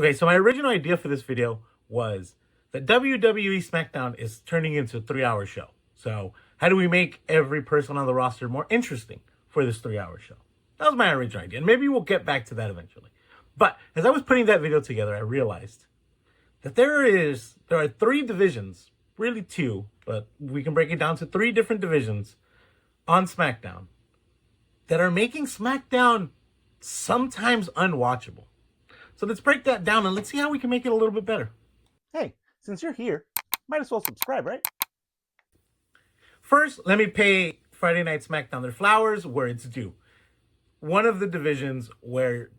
Okay, so my original idea for this video was that WWE SmackDown is turning into a 3-hour show. So how do we make every person on the roster more interesting for this 3-hour show? That was my original idea, and maybe we'll get back to that eventually. But as I was putting that video together, I realized that there are 3 divisions, really 2, but we can break it down to 3 different divisions on SmackDown that are making SmackDown sometimes unwatchable. So let's break that down and let's see how we can make it a little bit better. Hey, since you're here, might as well subscribe, right? First, let me pay Friday Night Smackdown their flowers where it's due. One of the divisions where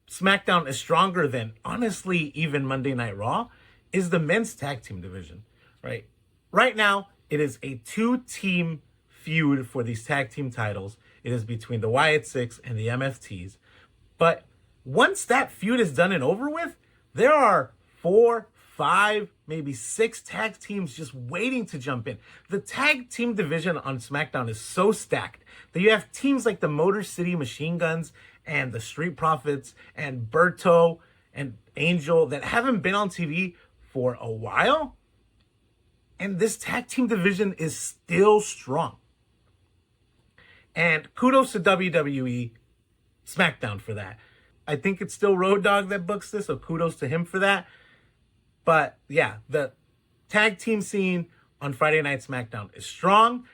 SmackDown is stronger than, honestly, even Monday Night Raw is the men's tag team division, right? Right now, it is a 2-team feud for these tag team titles. It is between the Wyatt Six and the MFTs. But once that feud is done and over with, there are 4, 5, maybe 6 tag teams just waiting to jump in. The tag team division on SmackDown is so stacked that you have teams like the Motor City Machine Guns and the Street Profits and Berto and Angel that haven't been on TV for a while. And this tag team division is still strong. And kudos to WWE SmackDown for that. I think it's still Road Dogg that books this, so kudos to him for that. But yeah, the tag team scene on Friday Night SmackDown is strong,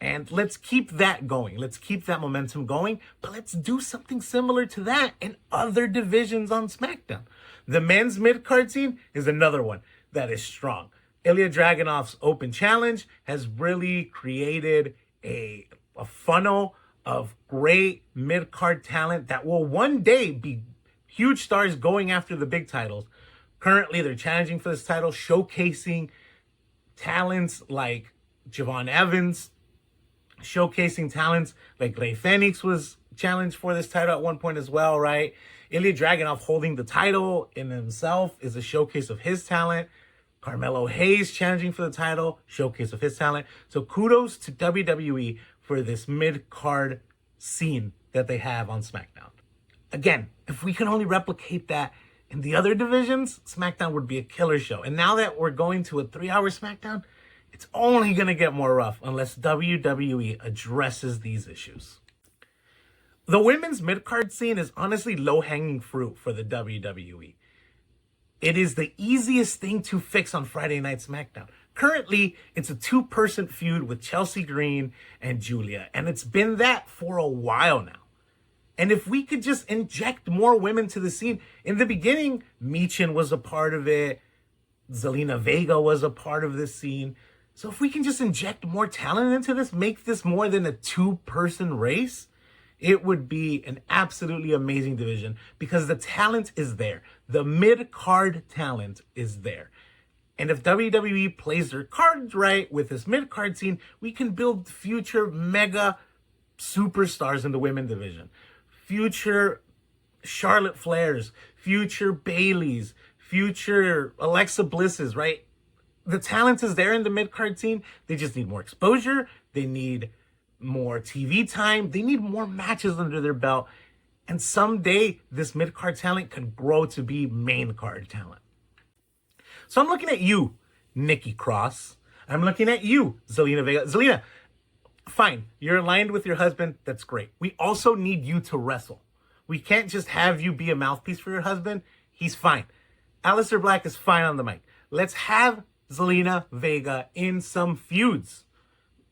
and let's keep that going. Let's keep that momentum going, but let's do something similar to that in other divisions on SmackDown. The men's mid-card scene is another one that is strong. Ilya Dragunov's Open Challenge has really created a funnel of great mid-card talent that will one day be huge stars going after the big titles. Currently, they're challenging for this title, showcasing talents like Javon Evans, showcasing talents like Rey Fenix was challenged for this title at one point as well, right? Ilya Dragunov holding the title in himself is a showcase of his talent. Carmelo Hayes challenging for the title, showcase of his talent. So kudos to WWE for this mid-card scene that they have on SmackDown. Again, if we can only replicate that in the other divisions, SmackDown would be a killer show. And now that we're going to a 3-hour SmackDown, it's only going to get more rough unless WWE addresses these issues. The women's mid-card scene is honestly low-hanging fruit for the WWE. It is the easiest thing to fix on Friday Night SmackDown. Currently, it's a 2-person feud with Chelsea Green and Julia, and it's been that for a while now. And if we could just inject more women to the scene, in the beginning, Michin was a part of it, Zelina Vega was a part of this scene. So if we can just inject more talent into this, make this more than a 2-person race, it would be an absolutely amazing division because the talent is there. The mid-card talent is there. And if WWE plays their cards right with this mid-card scene, we can build future mega superstars in the women division. Future Charlotte Flairs, future Baileys, future Alexa Blisses, right? The talent is there in the mid-card scene. They just need more exposure. They need more TV time. They need more matches under their belt. And someday, this mid-card talent could grow to be main card talent. So I'm looking at you, Nikki Cross. I'm looking at you, Zelina Vega. Zelina, fine. You're aligned with your husband. That's great. We also need you to wrestle. We can't just have you be a mouthpiece for your husband. He's fine. Aleister Black is fine on the mic. Let's have Zelina Vega in some feuds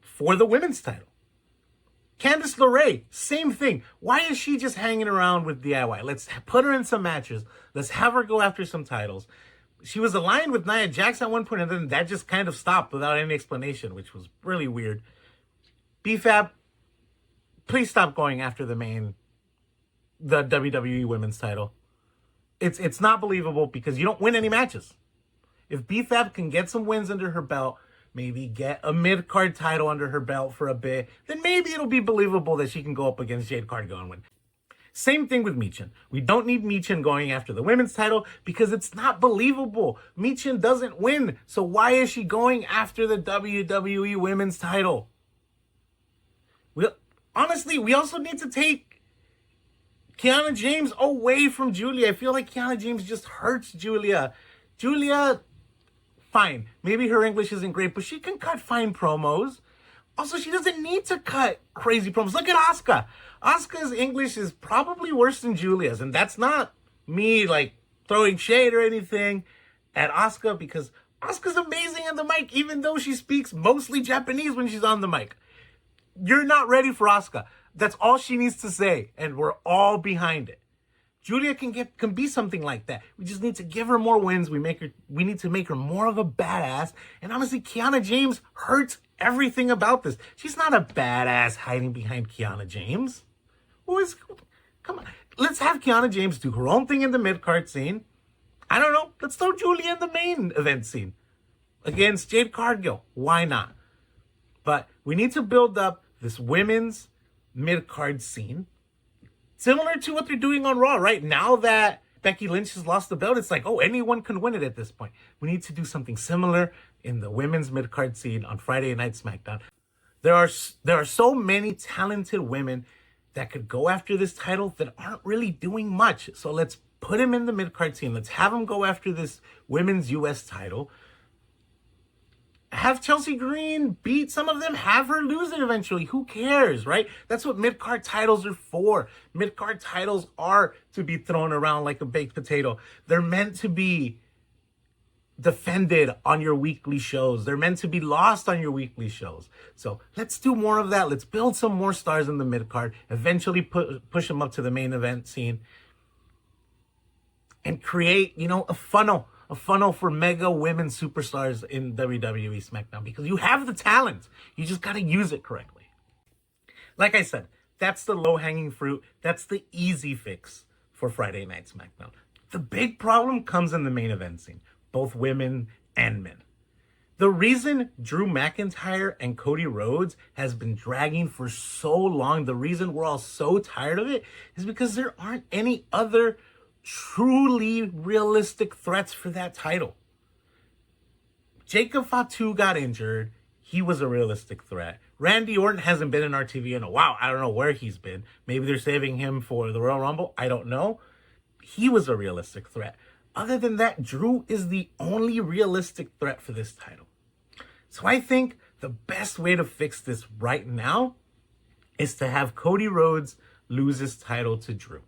for the women's title. Candice LeRae, same thing. Why is she just hanging around with DIY? Let's put her in some matches. Let's have her go after some titles. She was aligned with Nia Jax at one point, and then that just kind of stopped without any explanation, which was really weird. BFAB, please stop going after the WWE women's title. It's not believable because you don't win any matches. If BFAB can get some wins under her belt, maybe get a mid-card title under her belt for a bit, then maybe it'll be believable that she can go up against Jade Cardgill and win. Same thing with Michin. We don't need Michin going after the women's title because it's not believable. Michin doesn't win, so why is she going after the WWE women's title? Honestly, we also need to take Kiana James away from Julia. I feel like Kiana James just hurts Julia. Julia, fine. Maybe her English isn't great, but she can cut fine promos. Also, she doesn't need to cut crazy promos. Look at Asuka. Asuka's English is probably worse than Julia's, and that's not me like throwing shade or anything at Asuka, because Asuka's amazing on the mic, even though she speaks mostly Japanese when she's on the mic. You're not ready for Asuka. That's all she needs to say, and we're all behind it. Julia can be something like that. We just need to give her more wins. We need to make her more of a badass. And honestly, Kiana James hurts everything about this. She's not a badass hiding behind Kiana James. Come on. Let's have Kiana James do her own thing in the mid-card scene. I don't know. Let's throw Julia in the main event scene against Jade Cardgill. Why not? But we need to build up this women's mid-card scene, similar to what they're doing on Raw, right? Now that Becky Lynch has lost the belt, it's like, oh, anyone can win it at this point. We need to do something similar in the women's mid-card scene on Friday Night Smackdown. There are so many talented women that could go after this title that aren't really doing much. So let's put them in the mid-card scene. Let's have them go after this women's U.S. title. Have Chelsea Green beat some of them. Have her lose it eventually. Who cares, right? That's what mid-card titles are for. Mid-card titles are to be thrown around like a baked potato. They're meant to be defended on your weekly shows. They're meant to be lost on your weekly shows. So let's do more of that. Let's build some more stars in the mid-card. Eventually push them up to the main event scene. And create, a funnel for mega women superstars in WWE SmackDown, because you have the talent. You just got to use it correctly. Like I said, that's the low-hanging fruit. That's the easy fix for Friday Night SmackDown. The big problem comes in the main event scene, both women and men. The reason Drew McIntyre and Cody Rhodes has been dragging for so long, the reason we're all so tired of it, is because there aren't any other truly realistic threats for that title. Jacob Fatu got injured. He was a realistic threat. Randy Orton hasn't been in RTV in a while. I don't know where he's been. Maybe they're saving him for the Royal Rumble. I don't know. He was a realistic threat. Other than that, Drew is the only realistic threat for this title. So I think the best way to fix this right now is to have Cody Rhodes lose his title to Drew.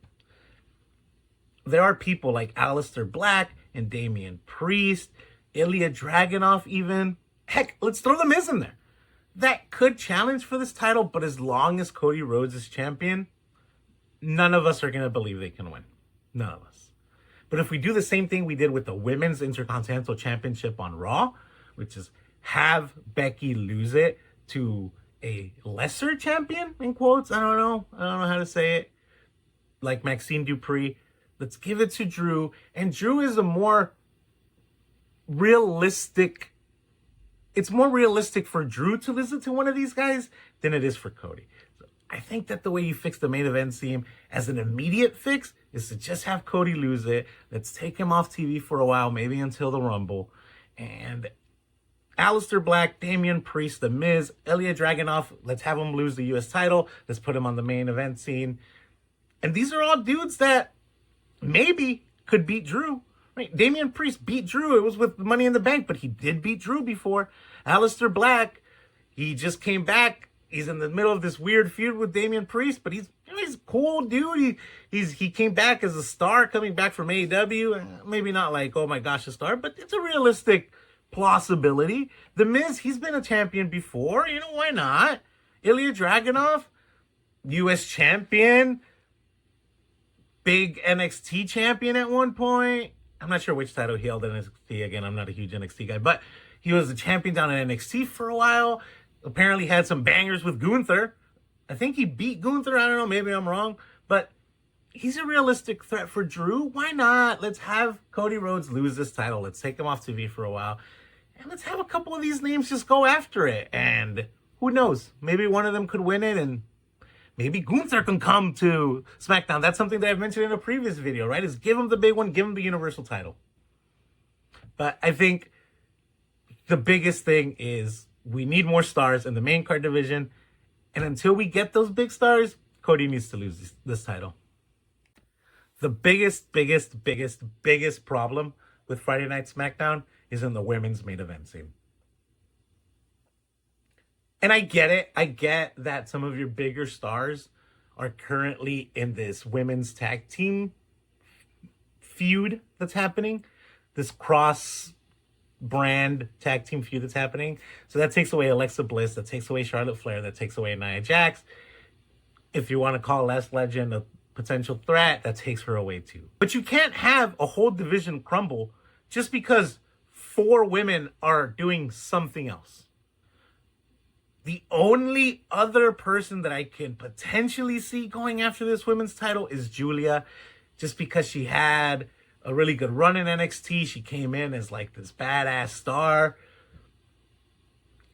There are people like Aleister Black and Damian Priest, Ilya Dragunov even. Heck, let's throw The Miz in there. That could challenge for this title, but as long as Cody Rhodes is champion, none of us are going to believe they can win. None of us. But if we do the same thing we did with the Women's Intercontinental Championship on Raw, which is have Becky lose it to a lesser champion, in quotes, I don't know how to say it, like Maxine Dupree. Let's give it to Drew. And Drew is a more realistic. It's more realistic for Drew to listen to one of these guys than it is for Cody. So I think that the way you fix the main event scene as an immediate fix is to just have Cody lose it. Let's take him off TV for a while, maybe until the Rumble. And Aleister Black, Damian Priest, The Miz, Ilya Dragunov, let's have him lose the U.S. title. Let's put him on the main event scene. And these are all dudes that maybe could beat Drew. Right? Damian Priest beat Drew. It was with Money in the Bank, but he did beat Drew before. Aleister Black, he just came back. He's in the middle of this weird feud with Damian Priest, but he's a cool dude. He came back as a star, coming back from AEW. Maybe not like, oh my gosh, a star, but it's a realistic plausibility. The Miz, he's been a champion before. Why not? Ilya Dragunov, U.S. champion, big NXT champion at one point. I'm not sure which title he held in NXT. Again, I'm not a huge NXT guy, but he was a champion down in NXT for a while. Apparently had some bangers with Gunther. I think he beat Gunther. I don't know. Maybe I'm wrong, but he's a realistic threat for Drew. Why not? Let's have Cody Rhodes lose this title. Let's take him off TV for a while. And let's have a couple of these names just go after it. And who knows? Maybe one of them could win it, and maybe Gunther can come to SmackDown. That's something that I've mentioned in a previous video, right? Is give him the big one, give him the Universal title. But I think the biggest thing is we need more stars in the main card division. And until we get those big stars, Cody needs to lose this title. The biggest problem with Friday Night SmackDown is in the women's main event scene. And I get it. I get that some of your bigger stars are currently in this women's tag team feud that's happening. This cross brand tag team feud that's happening. So that takes away Alexa Bliss. That takes away Charlotte Flair. That takes away Nia Jax. If you want to call Lash Legend a potential threat, that takes her away too. But you can't have a whole division crumble just because 4 women are doing something else. The only other person that I can potentially see going after this women's title is Julia, just because she had a really good run in NXT. She came in as like this badass star.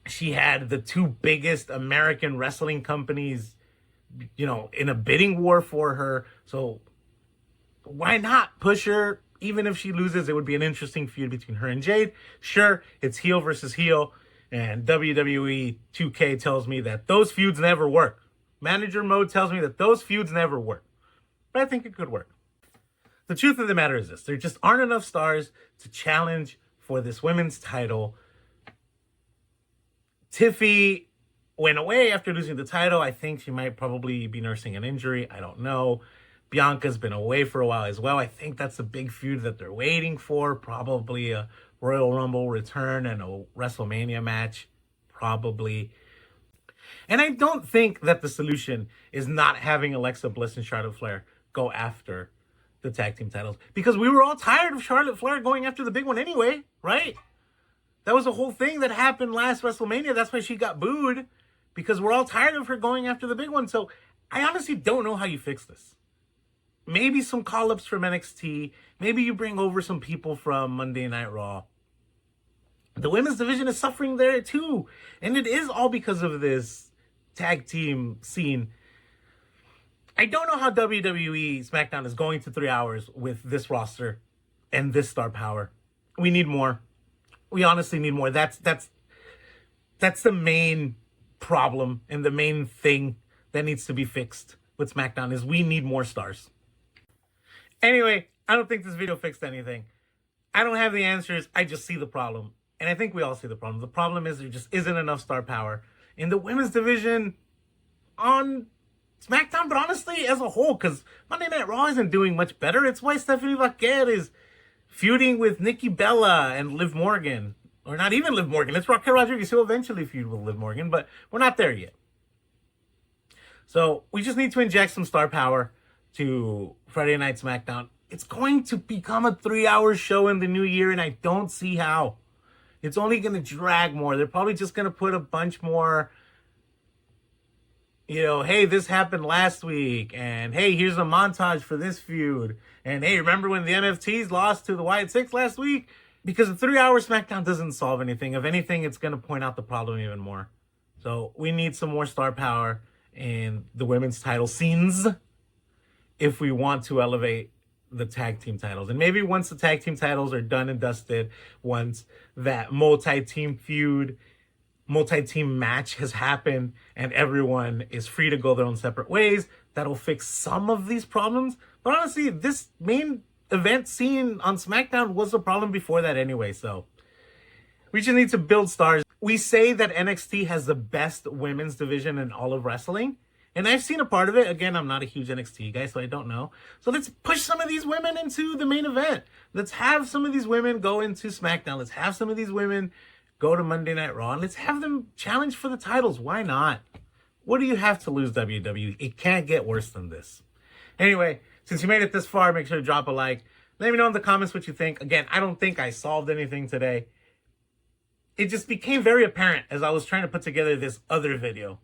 She had the 2 biggest American wrestling companies, you know, in a bidding war for her. So why not push her? Even if she loses, it would be an interesting feud between her and Jade. Sure, it's heel versus heel. And WWE 2K tells me that those feuds never work. Manager mode tells me that those feuds never work. But I think it could work. The truth of the matter is this. There just aren't enough stars to challenge for this women's title. Tiffy went away after losing the title. I think she might probably be nursing an injury. I don't know. Bianca's been away for a while as well. I think that's a big feud that they're waiting for. Probably a Royal Rumble return and a WrestleMania match. Probably. And I don't think that the solution is not having Alexa Bliss and Charlotte Flair go after the tag team titles. Because we were all tired of Charlotte Flair going after the big one anyway, right? That was a whole thing that happened last WrestleMania. That's why she got booed. Because we're all tired of her going after the big one. So I honestly don't know how you fix this. Maybe some call-ups from NXT. Maybe you bring over some people from Monday Night Raw. The women's division is suffering there too. And it is all because of this tag team scene. I don't know how WWE SmackDown is going to 3 hours with this roster and this star power. We need more. We honestly need more. That's the main problem and the main thing that needs to be fixed with SmackDown is we need more stars. Anyway, I don't think this video fixed anything. I don't have the answers. I just see the problem. And I think we all see the problem. The problem is there just isn't enough star power in the women's division on SmackDown, but honestly, as a whole, because Monday Night Raw isn't doing much better. It's why Stephanie Vaquer is feuding with Nikki Bella and Liv Morgan. Or not even Liv Morgan. It's Raquel Rodriguez who will eventually feud with Liv Morgan, but we're not there yet. So we just need to inject some star power to Friday Night SmackDown. It's going to become a 3-hour show in the new year, and I don't see how. It's only going to drag more. They're probably just going to put a bunch more, you know, hey, this happened last week. And hey, here's a montage for this feud. And hey, remember when the MFTs lost to the Wyatt Six last week? Because a 3-hour SmackDown doesn't solve anything. If anything, it's going to point out the problem even more. So we need some more star power in the women's title scenes if we want to elevate the tag team titles. And maybe once the tag team titles are done and dusted, once that multi-team feud, multi-team match has happened and everyone is free to go their own separate ways, that'll fix some of these problems. But honestly, this main event scene on SmackDown was a problem before that anyway, so we just need to build stars. We say that NXT has the best women's division in all of wrestling. And I've seen a part of it. Again, I'm not a huge NXT guy, so I don't know. So let's push some of these women into the main event. Let's have some of these women go into SmackDown. Let's have some of these women go to Monday Night Raw. And let's have them challenge for the titles. Why not? What do you have to lose, WWE? It can't get worse than this. Anyway, since you made it this far, make sure to drop a like. Let me know in the comments what you think. Again, I don't think I solved anything today. It just became very apparent as I was trying to put together this other video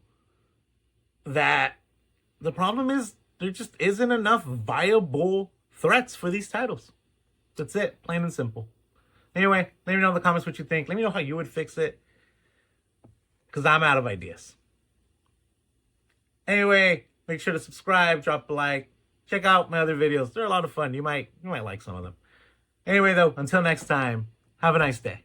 that the problem is there just isn't enough viable threats for these titles. That's it, plain and simple. Anyway, let me know in the comments what you think. Let me know how you would fix it, because I'm out of ideas. Anyway, make sure to subscribe, drop a like, check out my other videos. They're a lot of fun. You might like some of them. Anyway, though, until next time, have a nice day.